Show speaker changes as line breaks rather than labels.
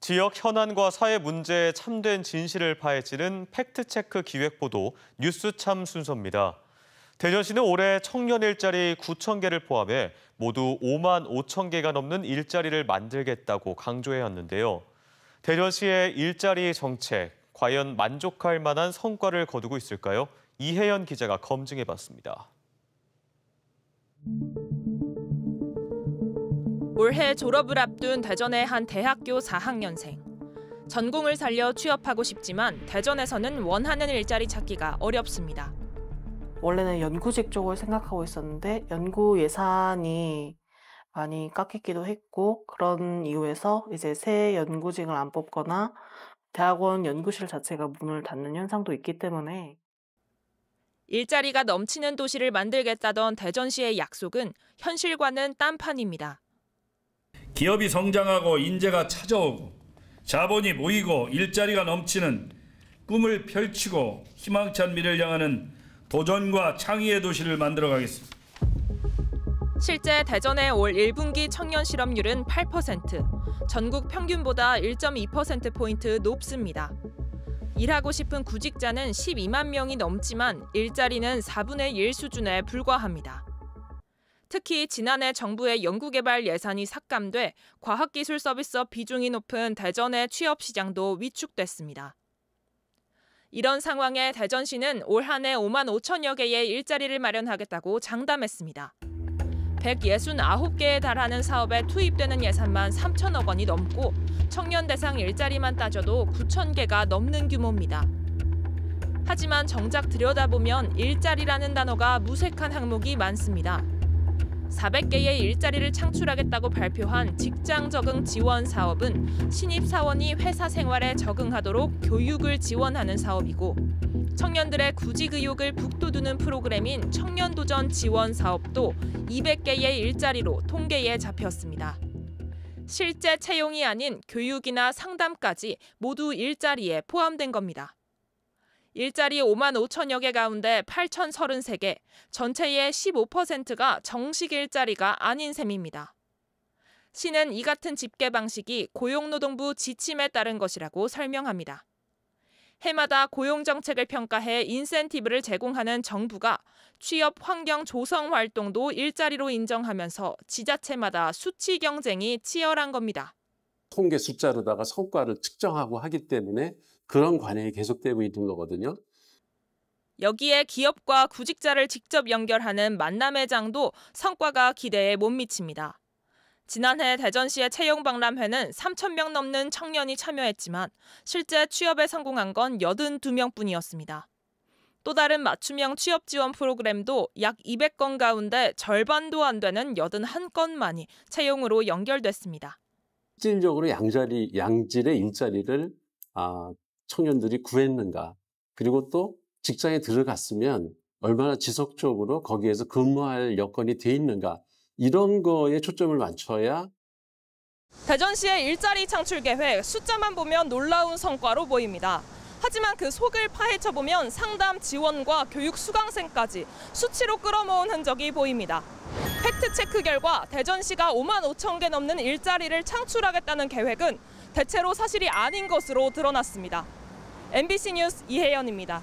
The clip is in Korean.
지역 현안과 사회 문제의 참된 진실을 파헤치는 팩트체크 기획보도 뉴스참 순서입니다. 대전시는 올해 청년 일자리 9천 개를 포함해 모두 5만 5천 개가 넘는 일자리를 만들겠다고 강조해왔는데요. 대전시의 일자리 정책, 과연 만족할 만한 성과를 거두고 있을까요? 이혜연 기자가 검증해봤습니다.
올해 졸업을 앞둔 대전의 한 대학교 4학년생. 전공을 살려 취업하고 싶지만 대전에서는 원하는 일자리 찾기가 어렵습니다.
원래는 연구직 쪽을 생각하고 있었는데 연구 예산이 많이 깎이기도 했고 그런 이유에서 이제 새 연구직을 안 뽑거나 대학원 연구실 자체가 문을 닫는 현상도 있기 때문에
일자리가 넘치는 도시를 만들겠다던 대전시의 약속은 현실과는 딴판입니다.
기업이 성장하고 인재가 찾아오고 자본이 모이고 일자리가 넘치는 꿈을 펼치고 희망찬 미래를 향하는 도전과 창의의 도시를 만들어가겠습니다.
실제 대전의 올 1분기 청년 실업률은 8%, 전국 평균보다 1.2%포인트 높습니다. 일하고 싶은 구직자는 12만 명이 넘지만 일자리는 4분의 1 수준에 불과합니다. 특히 지난해 정부의 연구개발 예산이 삭감돼 과학기술 서비스업 비중이 높은 대전의 취업 시장도 위축됐습니다. 이런 상황에 대전시는 올 한 해 5만 5천여 개의 일자리를 마련하겠다고 장담했습니다. 169개에 달하는 사업에 투입되는 예산만 3천억 원이 넘고 청년 대상 일자리만 따져도 9천 개가 넘는 규모입니다. 하지만 정작 들여다보면 일자리라는 단어가 무색한 항목이 많습니다. 400개의 일자리를 창출하겠다고 발표한 직장 적응 지원 사업은 신입 사원이 회사 생활에 적응하도록 교육을 지원하는 사업이고 청년들의 구직 의욕을 북돋우는 프로그램인 청년도전 지원 사업도 200개의 일자리로 통계에 잡혔습니다. 실제 채용이 아닌 교육이나 상담까지 모두 일자리에 포함된 겁니다. 일자리 5만 5천여 개 가운데 8,033개, 전체의 15%가 정식 일자리가 아닌 셈입니다. 시는 이 같은 집계 방식이 고용노동부 지침에 따른 것이라고 설명합니다. 해마다 고용정책을 평가해 인센티브를 제공하는 정부가 취업 환경 조성 활동도 일자리로 인정하면서 지자체마다 수치 경쟁이 치열한 겁니다.
통계 숫자로다가 성과를 측정하고 하기 때문에 그런 관행이 계속되고 있는 거거든요.
여기에 기업과 구직자를 직접 연결하는 만남의 장도 성과가 기대에 못 미칩니다. 지난해 대전시의 채용박람회는 3,000명 넘는 청년이 참여했지만 실제 취업에 성공한 건 82명뿐이었습니다. 또 다른 맞춤형 취업 지원 프로그램도 약 200건 가운데 절반도 안 되는 81건만이 채용으로 연결됐습니다.
실질적으로 양질의 일자리를 청년들이 구했는가, 그리고 또 직장에 들어갔으면 얼마나 지속적으로 거기에서 근무할 여건이 돼 있는가, 이런 거에 초점을 맞춰야.
대전시의 일자리 창출 계획 숫자만 보면 놀라운 성과로 보입니다. 하지만 그 속을 파헤쳐보면 상담 지원과 교육 수강생까지 수치로 끌어모은 흔적이 보입니다. 팩트체크 결과 대전시가 5만 5천 개 넘는 일자리를 창출하겠다는 계획은 대체로 사실이 아닌 것으로 드러났습니다. MBC 뉴스 이혜연입니다.